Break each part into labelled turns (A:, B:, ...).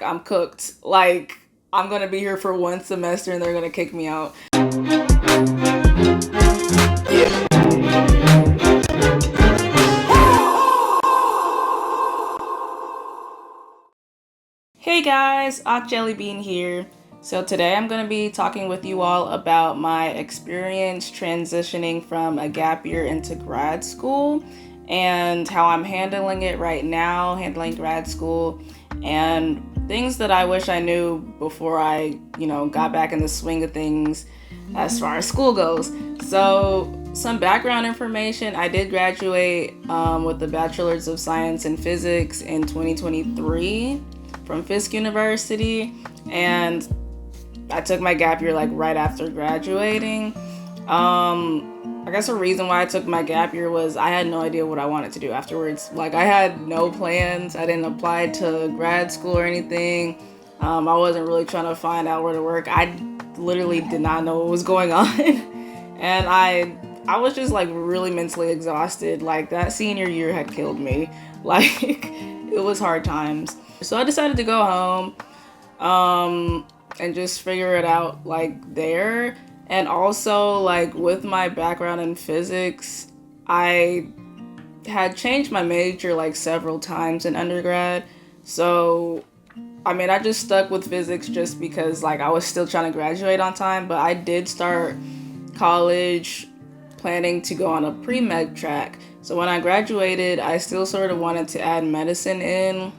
A: I'm cooked. Like, I'm gonna be here for one semester and they're gonna kick me out. Hey guys, Awkjellybean here. So today I'm going to be talking with you all about my experience transitioning from a gap year into grad school and how I'm handling it right now, handling grad school, and things that I wish I knew before I, got back in the swing of things as far as school goes. So some background information: I did graduate with the Bachelor's of Science in Physics in 2023 from Fisk University, and I took my gap year like right after graduating. I guess the reason why I took my gap year was I had no idea what I wanted to do afterwards. Like, I had no plans. I didn't apply to grad school or anything. I wasn't really trying to find out where to work. I literally did not know what was going on. And I was just like really mentally exhausted. Like, that senior year had killed me. Like, it was hard times. So I decided to go home and just figure it out like there. And also, like, with my background in physics, I had changed my major like several times in undergrad. So I just stuck with physics just because like I was still trying to graduate on time, but I did start college planning to go on a pre-med track. So when I graduated, I still sort of wanted to add medicine in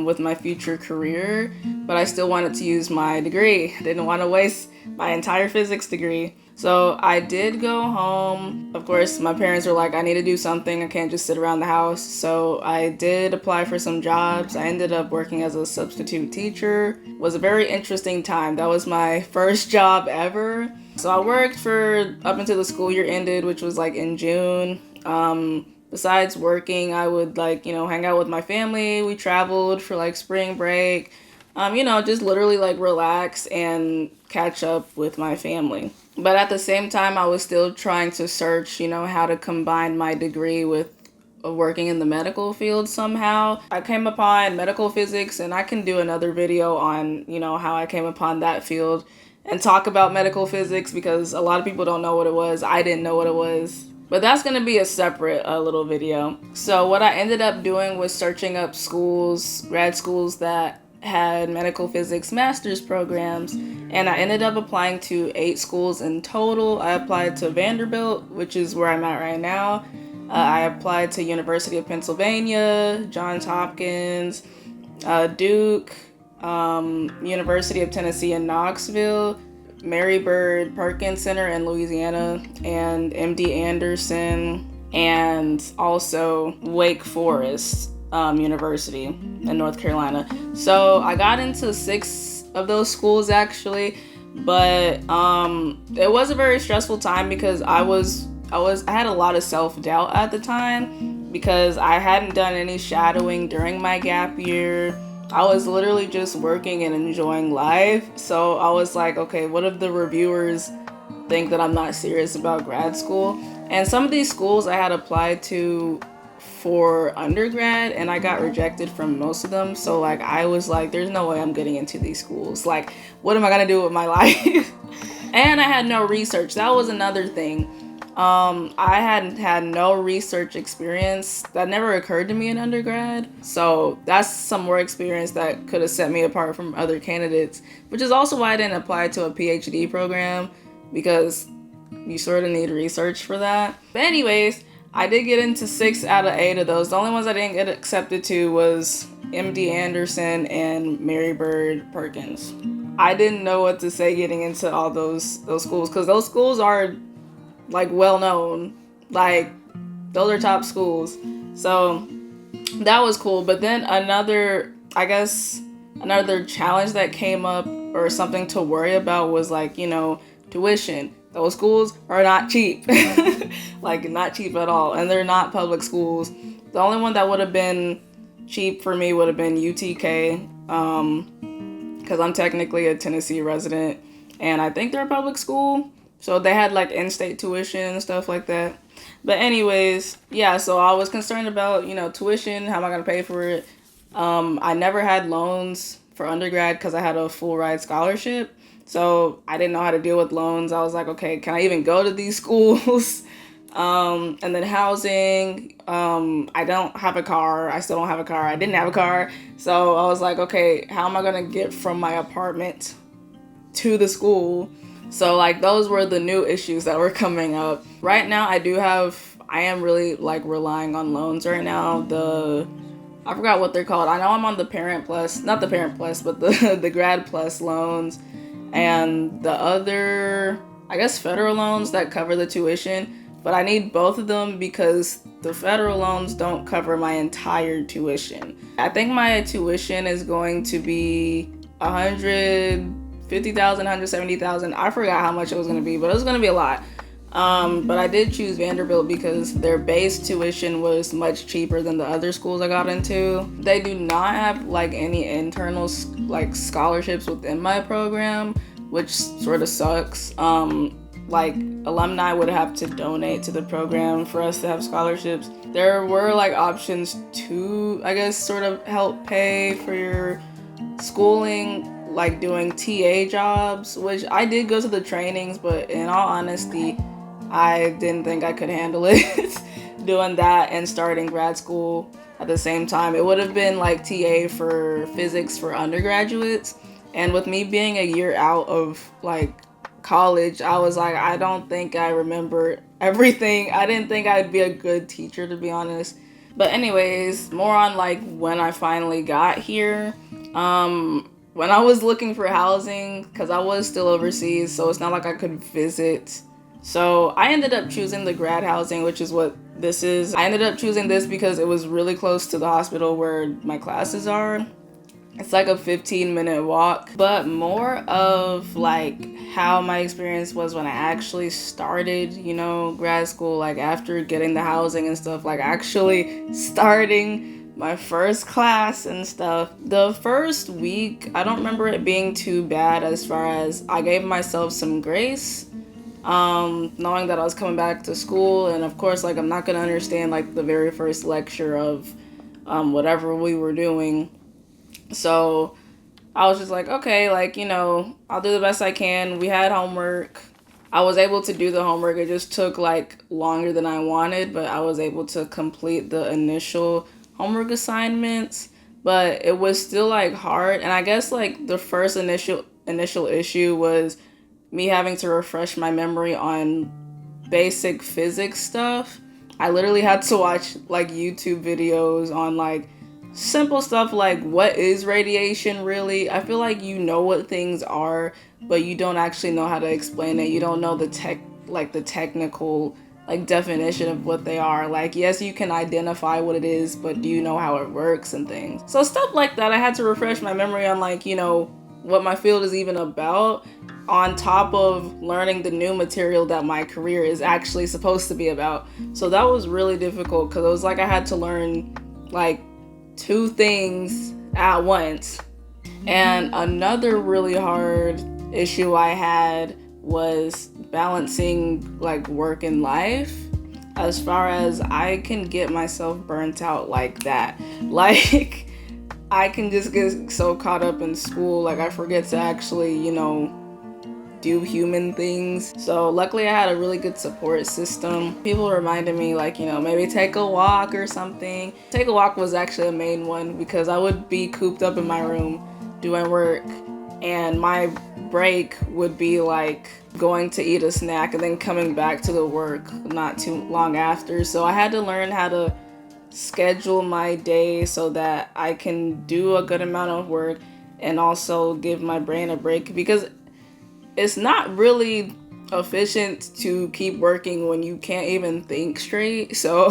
A: with my future career, but I still wanted to use my degree. I didn't want to waste my entire physics degree. So I did go home. Of course, my parents were like, I need to do something. I can't just sit around the house. So I did apply for some jobs. I ended up working as a substitute teacher. It was a very interesting time. That was my first job ever. So I worked for up until the school year ended, which was like in June. Besides working, I would hang out with my family. We traveled for like spring break, just literally like relax and catch up with my family. But at the same time, I was still trying to search, how to combine my degree with working in the medical field somehow. I came upon medical physics, and I can do another video on, how I came upon that field and talk about medical physics, because a lot of people don't know what it was. I didn't know what it was. But that's going to be a separate little video. So what I ended up doing was searching up schools, grad schools that had medical physics master's programs, and I ended up applying to 8 schools in total. I applied to Vanderbilt, which is where I'm at right now. I applied to University of Pennsylvania, Johns Hopkins, Duke, University of Tennessee in Knoxville, Mary Bird Perkins Center in Louisiana, and MD Anderson, and also Wake Forest University in North Carolina. So I got into 6 of those schools actually, but it was a very stressful time because I had a lot of self-doubt at the time because I hadn't done any shadowing during my gap year. I was literally just working and enjoying life. So I was like, okay, what if the reviewers think that I'm not serious about grad school? And some of these schools I had applied to for undergrad, and I got rejected from most of them. So like, I was like, there's no way I'm getting into these schools. Like, what am I gonna do with my life? And I had no research. That was another thing. I hadn't had no research experience. That never occurred to me in undergrad. So that's some more experience that could have set me apart from other candidates, which is also why I didn't apply to a PhD program, because you sort of need research for that. But anyways, I did get into 6 out of 8 of those. The only ones I didn't get accepted to was MD Anderson and Mary Bird Perkins. I didn't know what to say getting into all those schools, because those schools are like well known, like those are top schools. So that was cool. But then another challenge that came up, or something to worry about, was like, tuition. Those schools are not cheap. Like, not cheap at all, and they're not public schools. The only one that would have been cheap for me would have been UTK, because I'm technically a Tennessee resident, and I think they're a public school. So they had like in-state tuition and stuff like that. But anyways, yeah, so I was concerned about, tuition. How am I going to pay for it? I never had loans for undergrad because I had a full ride scholarship. So I didn't know how to deal with loans. I was like, okay, can I even go to these schools? And then housing. I don't have a car. I still don't have a car. I didn't have a car. So I was like, okay, how am I going to get from my apartment to the school? So like those were the new issues that were coming up. Right now I am really like relying on loans right now. I forgot what they're called. I know I'm on the Parent Plus, not the Parent Plus, but the Grad Plus loans and the other, I guess, federal loans that cover the tuition. But I need both of them because the federal loans don't cover my entire tuition. I think my tuition is going to be 150,000, 170,000. I forgot how much it was going to be, but it was going to be a lot. But I did choose Vanderbilt because their base tuition was much cheaper than the other schools I got into. They do not have like any internal like scholarships within my program, which sort of sucks. Like alumni would have to donate to the program for us to have scholarships. There were like options to, I guess, sort of help pay for your schooling, like doing TA jobs, which I did go to the trainings, but in all honesty, I didn't think I could handle it doing that and starting grad school at the same time. It would have been like TA for physics for undergraduates. And with me being a year out of like college, I was like, I don't think I remember everything. I didn't think I'd be a good teacher, to be honest. But anyways, more on like when I finally got here. When I was looking for housing, because I was still overseas, so it's not like I could visit. So I ended up choosing the grad housing, which is what this is. I ended up choosing this because it was really close to the hospital where my classes are. It's like a 15-minute walk, but more of like how my experience was when I actually started, grad school, like after getting the housing and stuff, like actually starting my first class and stuff. The first week, I don't remember it being too bad as far as I gave myself some grace. Knowing that I was coming back to school, and of course, like I'm not gonna understand like the very first lecture of whatever we were doing. So I was just like, okay, like, I'll do the best I can. We had homework. I was able to do the homework. It just took like longer than I wanted, but I was able to complete the initial homework assignments. But it was still like hard, and I guess like the first initial issue was me having to refresh my memory on basic physics stuff. I literally had to watch like YouTube videos on like simple stuff like what is radiation really. I feel like you know what things are, but you don't actually know how to explain it. You don't know the technical like definition of what they are. Like, yes, you can identify what it is, but do you know how it works and things? So stuff like that, I had to refresh my memory on like, what my field is even about, on top of learning the new material that my career is actually supposed to be about. So that was really difficult because it was like I had to learn like 2 things at once. And another really hard issue I had was balancing like work and life, as far as I can get myself burnt out like that. Like I can just get so caught up in school, like I forget to actually, do human things. So luckily I had a really good support system. People reminded me like, maybe take a walk or something. Take a walk was actually a main one because I would be cooped up in my room doing work, and my break would be like going to eat a snack and then coming back to the work not too long after. So I had to learn how to schedule my day so that I can do a good amount of work and also give my brain a break, because it's not really efficient to keep working when you can't even think straight. So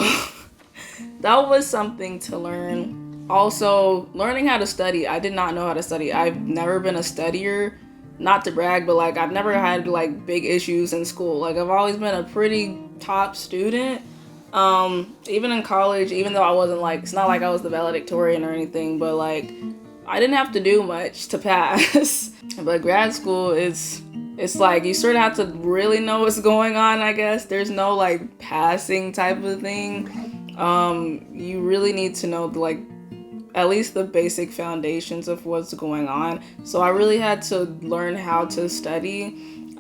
A: that was something to learn. Also, learning how to study. I did not know how to study. I've never been a studier, not to brag, but like I've never had like big issues in school. Like I've always been a pretty top student. Even in college, even though I wasn't like, it's not like I was the valedictorian or anything, but like I didn't have to do much to pass. But grad school it's like you sort of have to really know what's going on, I guess. There's no like passing type of thing. You really need to know like at least the basic foundations of what's going on. So I really had to learn how to study.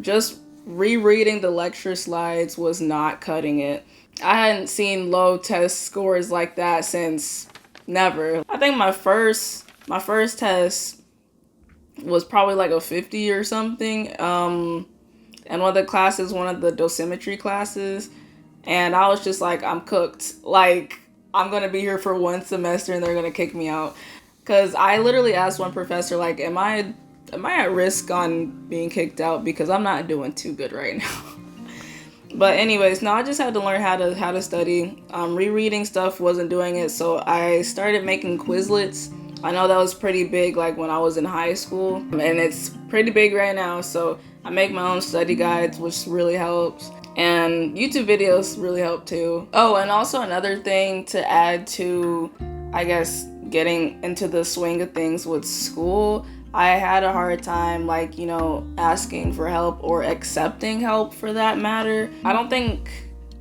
A: Just rereading the lecture slides was not cutting it. I hadn't seen low test scores like that since never. I think my first test was probably like a 50 or something. And one of the classes, one of the dosimetry classes, and I was just like, I'm cooked. Like, I'm going to be here for one semester and they're going to kick me out. Because I literally asked one professor, like, am I at risk on being kicked out? Because I'm not doing too good right now. But anyways, no, I just had to learn how to study. Rereading stuff wasn't doing it, so I started making Quizlets. I know that was pretty big, like, when I was in high school, and it's pretty big right now, so I make my own study guides, which really helps. And YouTube videos really help too. Oh, and also another thing to add to, I guess, getting into the swing of things with school, I had a hard time, like, you know, asking for help or accepting help for that matter. I don't think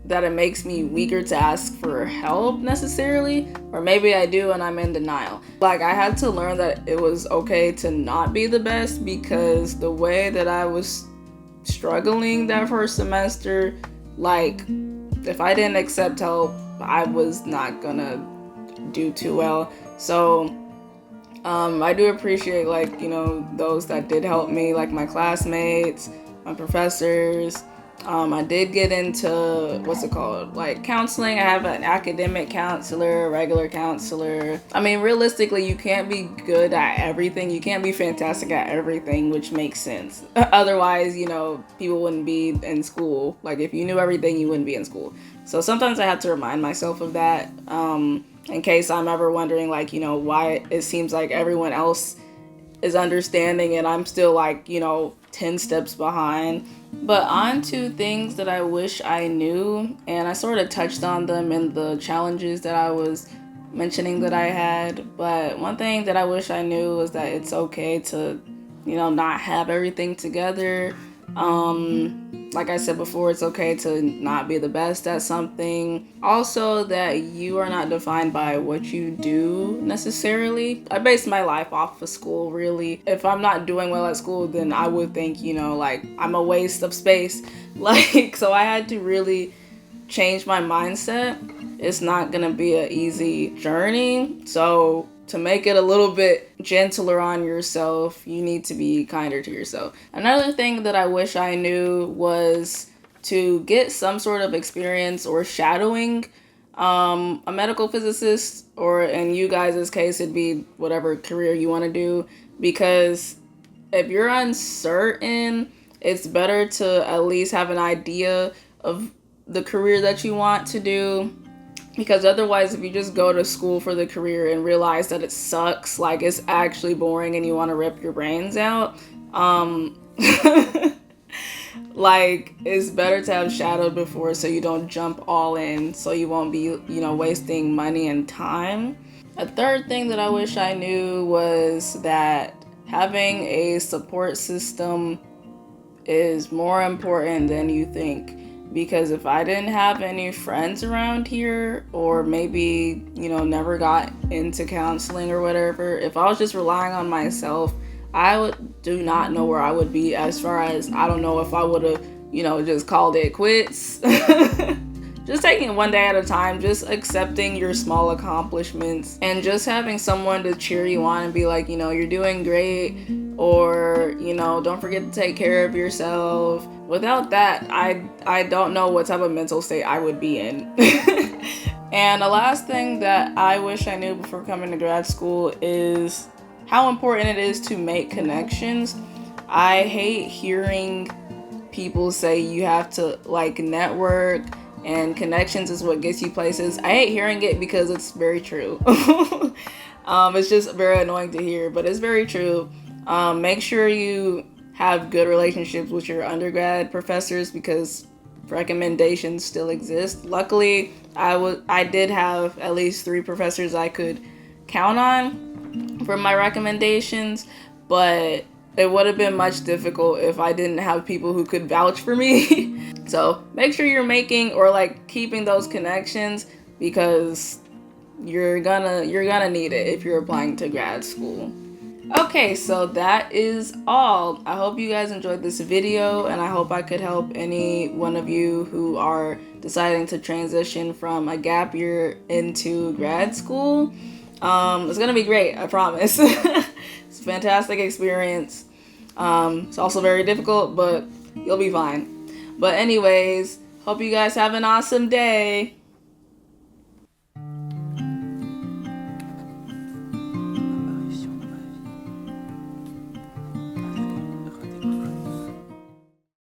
A: that it makes me weaker to ask for help necessarily, or maybe I do and I'm in denial. Like, I had to learn that it was okay to not be the best, because the way that I was struggling that first semester, like, if I didn't accept help, I was not gonna do too well. So I do appreciate, like, you know, those that did help me, like my classmates, my professors. I did get into, what's it called, like, counseling. I have an academic counselor, a regular counselor. I mean, realistically, you can't be good at everything. You can't be fantastic at everything, which makes sense. Otherwise, you know, people wouldn't be in school. Like, if you knew everything, you wouldn't be in school. So sometimes I have to remind myself of that, in case I'm ever wondering, like, you know, why it seems like everyone else is understanding and I'm still, like, you know, 10 steps behind. But on to things that I wish I knew, and I sort of touched on them in the challenges that I was mentioning that I had. But one thing that I wish I knew was that it's okay to, you know, not have everything together. Like I said before, it's okay to not be the best at something. Also, that you are not defined by what you do necessarily. I base my life off of school, really. If I'm not doing well at school, then I would think, you know, like, I'm a waste of space. Like, so I had to really change my mindset. It's not gonna be an easy journey. So to make it a little bit gentler on yourself, you need to be kinder to yourself. Another thing that I wish I knew was to get some sort of experience or shadowing a medical physicist, or in you guys' case, it'd be whatever career you want to do. Because if you're uncertain, it's better to at least have an idea of the career that you want to do. Because otherwise, if you just go to school for the career and realize that it sucks, like, it's actually boring and you want to rip your brains out, like, it's better to have shadowed before so you don't jump all in, so you won't be, you know, wasting money and time. A third thing that I wish I knew was that having a support system is more important than you think. Because if I didn't have any friends around here, or maybe, you know, never got into counseling or whatever, if I was just relying on myself, I do not know where I would be, as far as, I don't know if I would have, you know, just called it quits. Just taking it one day at a time, just accepting your small accomplishments, and just having someone to cheer you on and be like, you know, you're doing great, or, you know, don't forget to take care of yourself. Without that, I don't know what type of mental state I would be in. And the last thing that I wish I knew before coming to grad school is how important it is to make connections. I hate hearing people say you have to, like, network and connections is what gets you places. I hate hearing it because it's very true. It's just very annoying to hear, but it's very true. Make sure you have good relationships with your undergrad professors, because recommendations still exist. Luckily, I did have at least 3 professors I could count on for my recommendations, but it would have been much difficult if I didn't have people who could vouch for me. So make sure you're making, or like keeping, those connections, because you're gonna need it if you're applying to grad school. Okay, so that is all. I hope you guys enjoyed this video, and I hope I could help any one of you who are deciding to transition from a gap year into grad school. It's gonna be great, I promise. It's a fantastic experience. It's also very difficult, but you'll be fine. But anyways, hope you guys have an awesome day.